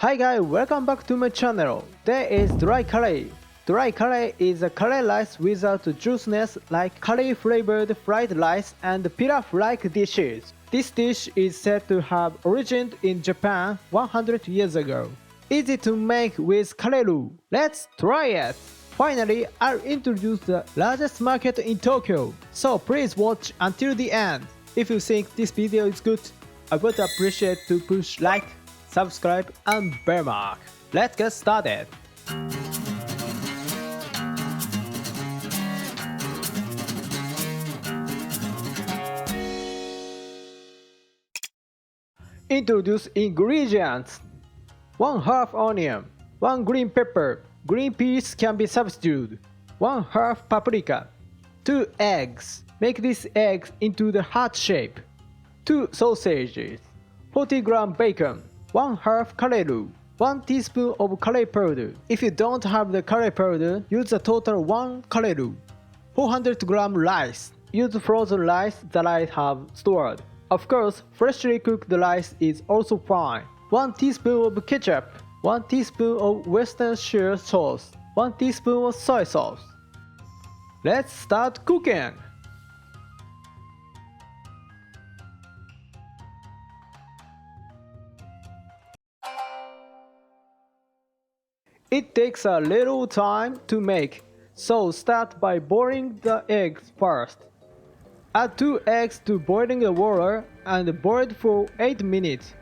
Hi guys, welcome back to my channel. There is dry curry. Dry curry is a curry rice without juiciness like curry flavored fried rice and pilaf-like dishes. This dish is said to have originated in Japan 100 years ago. Easy to make with curry roux. Let's try it! Finally, I'll introduce the largest market in Tokyo, so please watch until the end. If you think this video is good, I would appreciate to push like, subscribe and bell mark. Let's get started. Introduce ingredients: 1/2 onion, 1 green pepper, green peas can be substituted, 1/2 paprika, 2 eggs, make these eggs into the heart shape, 2 sausages, 40g bacon, 1/2 curry roux, 1 teaspoon of curry powder. If you don't have the curry powder, use a total 1 curry roux, 400g rice, use frozen rice that I have stored. Of course, freshly cooked rice is also fine. 1 teaspoon of ketchup, 1 teaspoon of Worcestershire sauce, 1 teaspoon of soy sauce. Let's start cooking! It takes a little time to make, so start by boiling the eggs first. Add 2 eggs to boiling water and boil it for 8 minutes.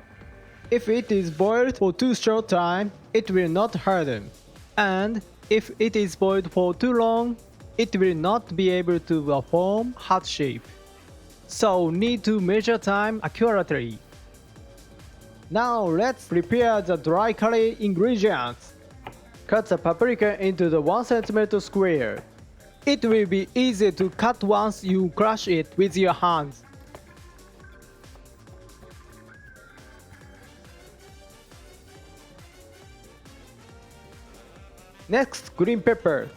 If it is boiled for too short time, it will not harden. And if it is boiled for too long, it will not be able to form heart shape. So need to measure time accurately. Now let's prepare the dry curry ingredients. Cut the paprika into the 1 cm square. It will be easy to cut once you crush it with your hands. Next, green pepper.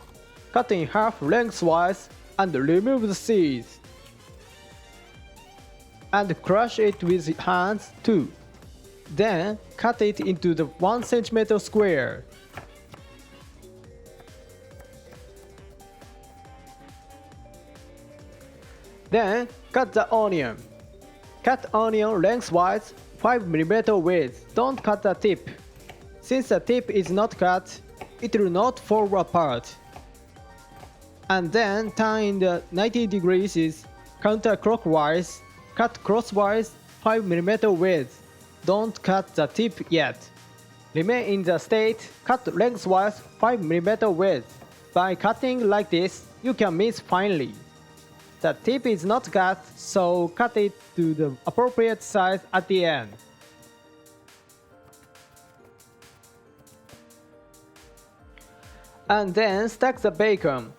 Cut in half lengthwise and remove the seeds. And crush it with hands too. Then cut it into the 1 cm square. Then cut the onion. Cut onion lengthwise 5mm width. Don't cut the tip. Since the tip is not cut, it will not fall apart. And then turn in the 90 degrees counterclockwise. Cut crosswise 5mm width. Don't cut the tip yet. Remain in the state, cut lengthwise 5mm width. By cutting like this, you can mix finely. The tip is not cut, so cut it to the appropriate size at the end. And then stack the bacon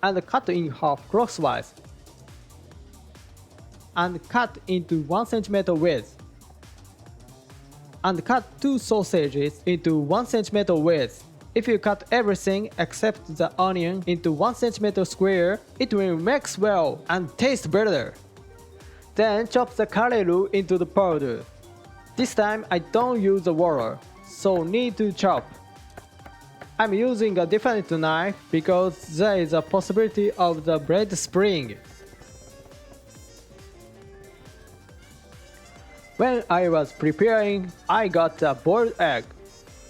and cut in half crosswise and cut into 1 cm width. And cut 2 sausages into 1 cm width. If you cut everything except the onion into 1 cm square, it will mix well and taste better. Then chop the curry roux into the powder. This time I don't use the water, so need to chop. I'm using a different knife because there is a possibility of the bread spring. When I was preparing, I got a boiled egg.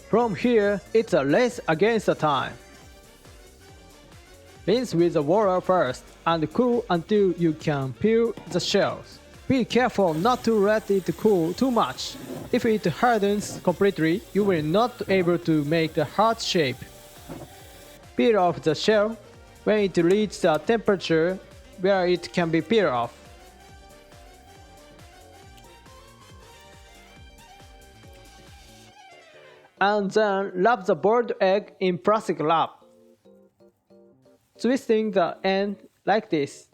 From here, it's a race against the time. Rinse with the water first and cool until you can peel the shells. Be careful not to let it cool too much. If it hardens completely, you will not be able to make the heart shape. Peel off the shell when it reaches a temperature where it can be peeled off. And then wrap the boiled egg in plastic wrap, twisting the end like this.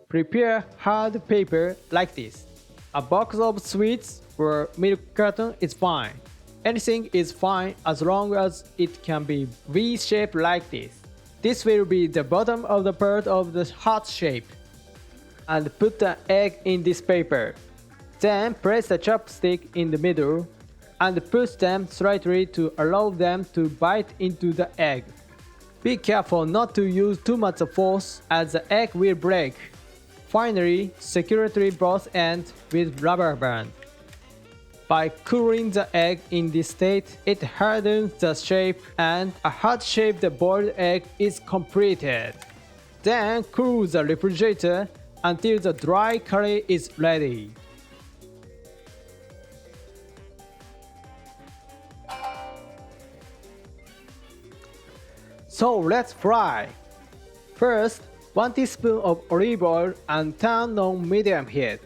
Prepare hard paper like this. A box of sweets or milk carton is fine. Anything is fine as long as it can be V-shaped like this. This will be the bottom of the part of the heart shape. and put the egg in this paper. Then place the chopstick in the middle and push them slightly to allow them to bite into the egg. Be careful not to use too much force as the egg will break. Finally, securely both ends with rubber band. By cooling the egg in this state, it hardens the shape and a heart-shaped boiled egg is completed. Then cool the refrigerator until the dry curry is ready. So let's fry. First, 1 teaspoon of olive oil and turn on medium heat.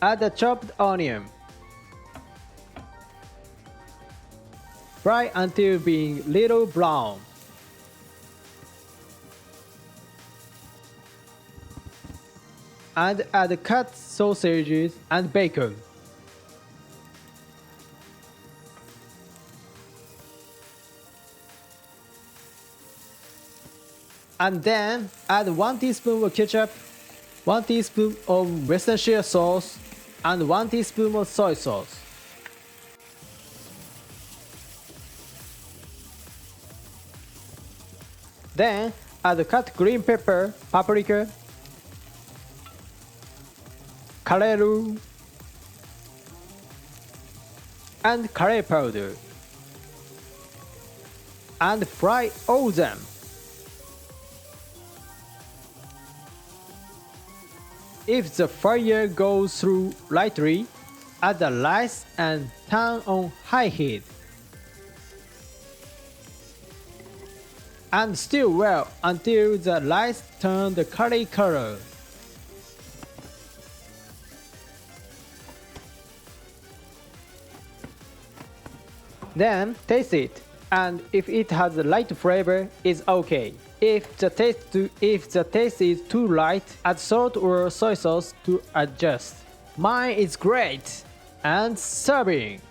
Add the chopped onion. Fry until being little brown. And add cut sausages and bacon. And then add 1 teaspoon of ketchup, 1 teaspoon of Worcestershire sauce, and 1 teaspoon of soy sauce. Then add cut green pepper, paprika, curry roux, and curry powder, and fry all them. If the fire goes through lightly, add the rice and turn on high heat. And stir well until the rice turns the curry color. Then taste it, and if it has a light flavor, it's okay. If the taste is too light, add salt or soy sauce to adjust. Mine is great! And serving!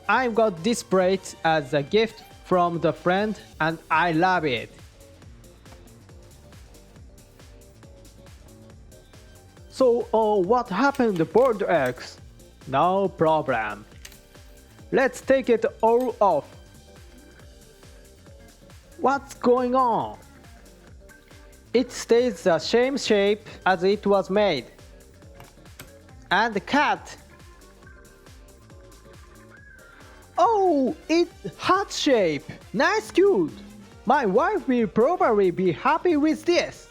I got this plate as a gift from the friend and I love it. So, what happened to boiled eggs? No problem. Let's take it all off. What's going on? It stays the same shape as it was made. And cut. Oh, it's heart shape. Nice cute. My wife will probably be happy with this.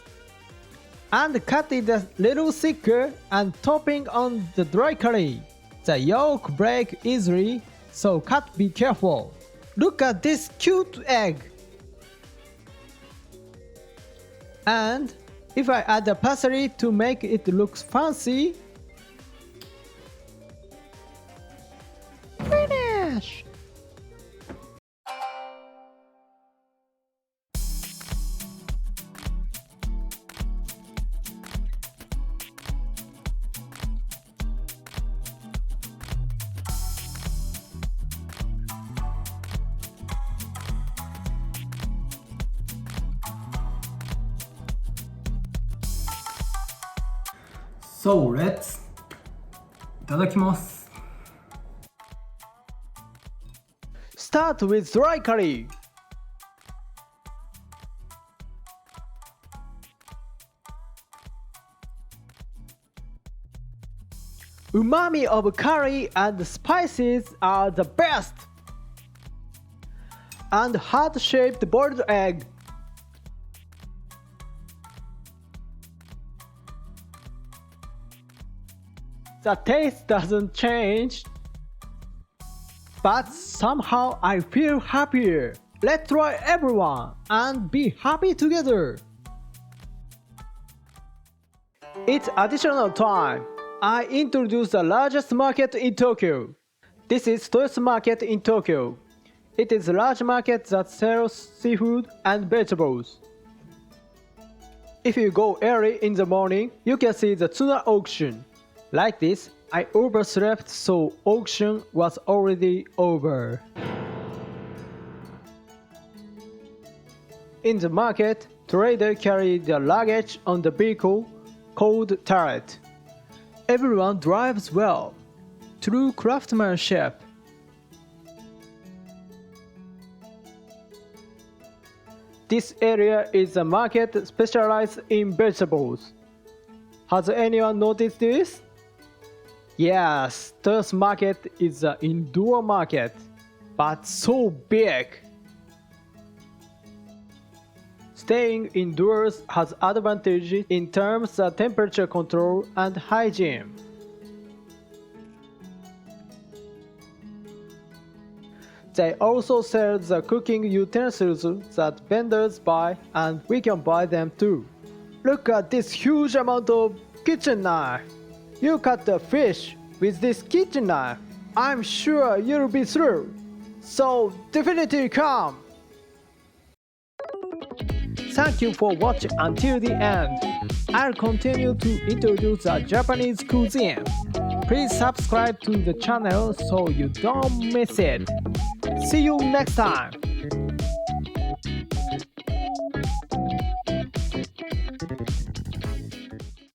And cut it a little thicker and topping on the dry curry. The yolk break easily, so cut be careful. Look at this cute egg. And if I add the parsley to make it look fancy, finish! So let's いただきます。 Start with dry curry. Umami of curry and spices are the best. And heart-shaped boiled egg. The taste doesn't change, but somehow I feel happier. Let's try everyone and be happy together. It's additional time. I introduced the largest market in Tokyo. This is Toyosu Market in Tokyo. It is a large market that sells seafood and vegetables. If you go early in the morning, you can see the tuna auction. Like this, I overslept, so auction was already over. In the market, traders carry their luggage on the vehicle called turret. Everyone drives well. True craftsmanship. This area is a market specialized in vegetables. Has anyone noticed this? Yes, this market is an indoor market, but so big. Staying indoors has advantages in terms of temperature control and hygiene. They also sell the cooking utensils that vendors buy, and we can buy them too. Look at this huge amount of kitchen knife. You cut the fish with this kitchen knife. I'm sure you'll be through. So definitely come. Thank you for watching until the end. I'll continue to introduce the Japanese cuisine. Please subscribe to the channel so you don't miss it. See you next time.